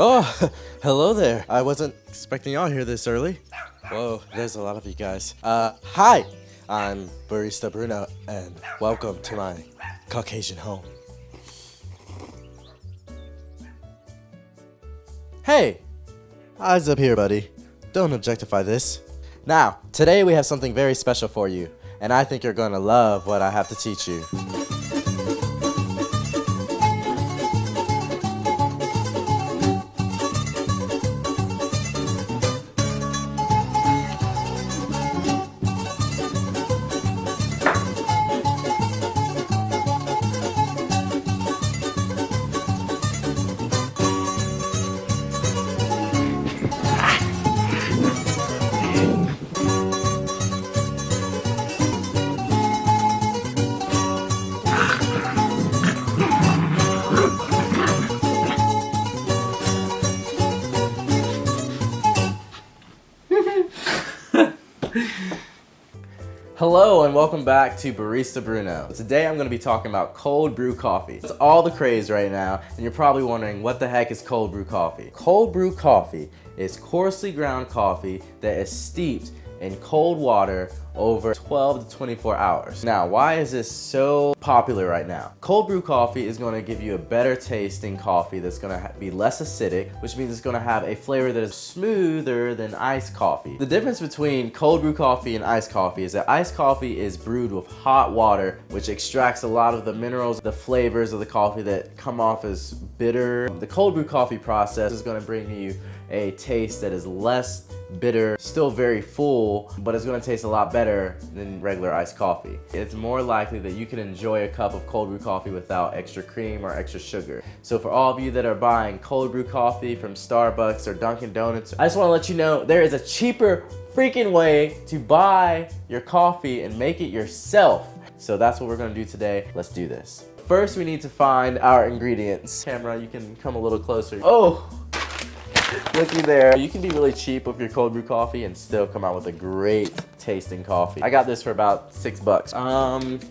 Oh, hello there. I wasn't expecting y'all here this early. Whoa, there's a lot of you guys. Hi, I'm Barista Bruno, and welcome to my Caucasian home. Hey, eyes up here, buddy. Don't objectify this. Now, today we have something very special for you, and I think you're going to love what I have to teach you. Hello and welcome back to Barista Bruno. Today I'm going to be talking about cold brew coffee. It's all the craze right now, and you're probably wondering what the heck is cold brew coffee. Cold brew coffee is coarsely ground coffee that is steeped in cold water over 12 to 24 hours. Now, why is this so popular right now? Cold brew coffee is going to give you a better tasting coffee that's going to be less acidic, which means it's going to have a flavor that is smoother than iced coffee. The difference between cold brew coffee and iced coffee is that iced coffee is brewed with hot water, which extracts a lot of the minerals, the flavors of the coffee that come off as bitter. The cold brew coffee process is going to bring you a taste that is less bitter, still very full, but it's going to taste a lot better than regular iced coffee. It's more likely that you can enjoy a cup of cold brew coffee without extra cream or extra sugar. So for all of you that are buying cold brew coffee from Starbucks or Dunkin' Donuts, I just want to let you know there is a cheaper freaking way to buy your coffee and make it yourself. So that's what we're going to do today. Let's do this. First, we need to find our ingredients. Camera, you can come a little closer. Oh! Looky there. You can be really cheap with your cold brew coffee and still come out with a great tasting coffee. I got this for about $6.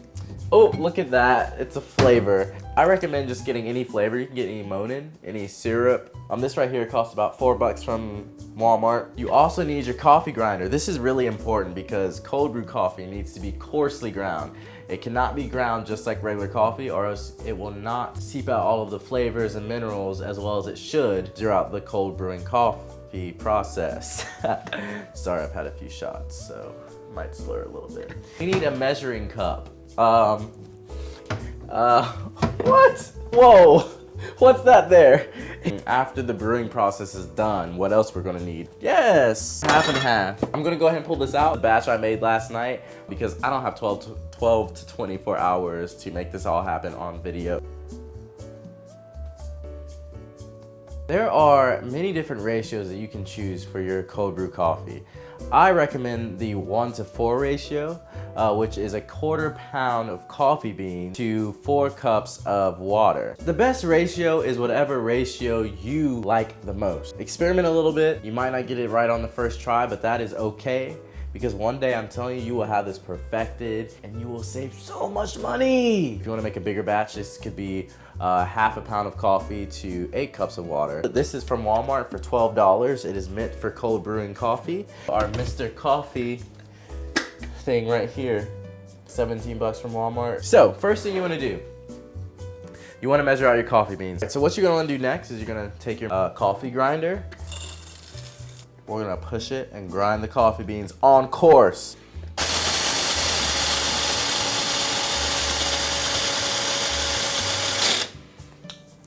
Oh, look at that. It's a flavor. I recommend just getting any flavor. You can get any Monin, any syrup. This right here costs about $4 from Walmart. You also need your coffee grinder. This is really important because cold brew coffee needs to be coarsely ground. It cannot be ground just like regular coffee, or else it will not seep out all of the flavors and minerals as well as it should throughout the cold brewing coffee process. Sorry, I've had a few shots, so I might slur a little bit. We need a measuring cup. What? Whoa, what's that there? After the brewing process is done, what else we're gonna need? Yes, half and half. I'm gonna go ahead and pull this out, the batch I made last night, because I don't have 12 to 24 hours to make this all happen on video. There are many different ratios that you can choose for your cold brew coffee. I recommend the 1:4 ratio, which is a 1/4 pound of coffee bean to 4 cups of water. The best ratio is whatever ratio you like the most. Experiment a little bit. You might not get it right on the first try, but that is okay. Because one day, I'm telling you, you will have this perfected and you will save so much money. If you want to make a bigger batch, this could be half a pound of coffee to 8 cups of water. This is from Walmart for $12. It is meant for cold brewing coffee. Our Mr. Coffee thing right here, $17 from Walmart. So first thing you want to do, you want to measure out your coffee beans. So what you're going to do next is you're going to take your coffee grinder. We're gonna push it and grind the coffee beans on coarse.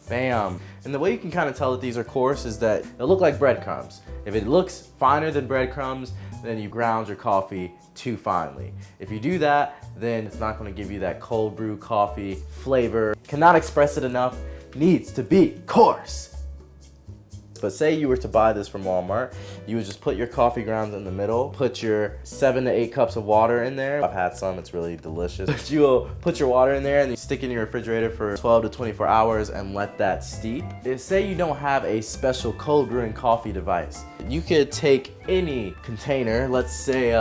Bam. And the way you can kind of tell that these are coarse is that they'll look like breadcrumbs. If it looks finer than breadcrumbs, then you ground your coffee too finely. If you do that, then it's not gonna give you that cold brew coffee flavor. Cannot express it enough, needs to be coarse. But say you were to buy this from Walmart, you would just put your coffee grounds in the middle, put your 7 to 8 cups of water in there. I've had some, it's really delicious. But you will put your water in there and you stick it in your refrigerator for 12 to 24 hours and let that steep. Say you don't have a special cold brewing coffee device. You could take any container, let's say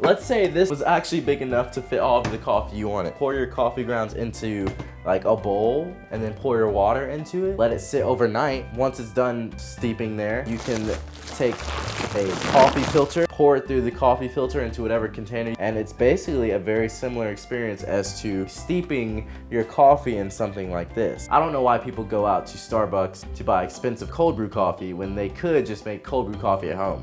Let's say this was actually big enough to fit all of the coffee you wanted. Pour your coffee grounds into like a bowl and then pour your water into it. Let it sit overnight. Once it's done steeping there, you can take a coffee filter, pour it through the coffee filter into whatever container, and it's basically a very similar experience as to steeping your coffee in something like this. I don't know why people go out to Starbucks to buy expensive cold brew coffee when they could just make cold brew coffee at home.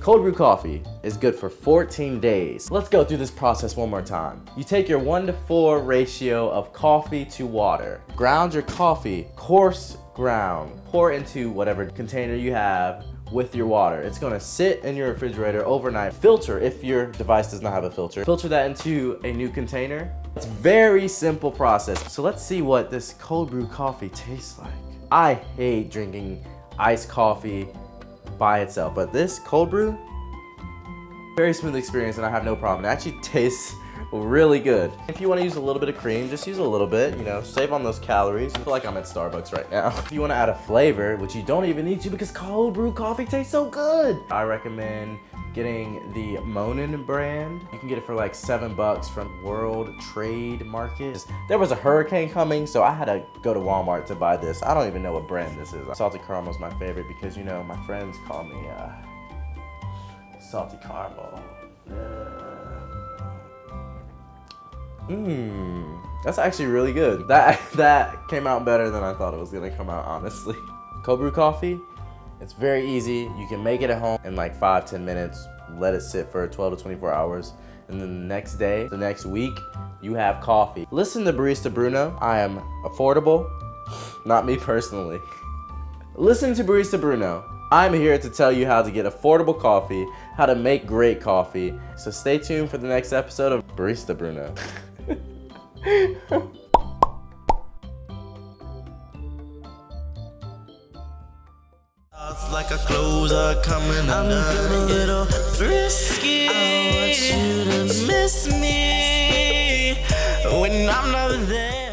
Cold brew coffee is good for 14 days. Let's go through this process one more time. You take your 1:4 ratio of coffee to water. Ground your coffee, coarse ground. Pour into whatever container you have with your water. It's gonna sit in your refrigerator overnight. Filter if your device does not have a filter. Filter that into a new container. It's a very simple process. So let's see what this cold brew coffee tastes like. I hate drinking iced coffee by itself, but this cold brew, very smooth experience, and I have no problem. It actually tastes really good. If you want to use a little bit of cream, just use a little bit, you know, save on those calories. I feel like I'm at Starbucks right now. If you want to add a flavor, which you don't even need to because cold brew coffee tastes so good, I recommend getting the Monin brand. You can get it for like $7 from World Trade Market. There was a hurricane coming, so I had to go to Walmart to buy this. I don't even know what brand this is. Salted caramel is my favorite because, you know, my friends call me salty caramel. That's actually really good. That came out better than I thought it was gonna come out, honestly. Cold brew coffee, it's very easy. You can make it at home in like 5-10 minutes, let it sit for 12 to 24 hours, and then the next day, the next week, you have coffee. Listen to Barista Bruno. I am affordable, not me personally. Listen to Barista Bruno. I'm here to tell you how to get affordable coffee, how to make great coffee. So stay tuned for the next episode of Barista Bruno. Like our clothes are coming undone. I'm feeling a little frisky. I want you to miss me when I'm not there.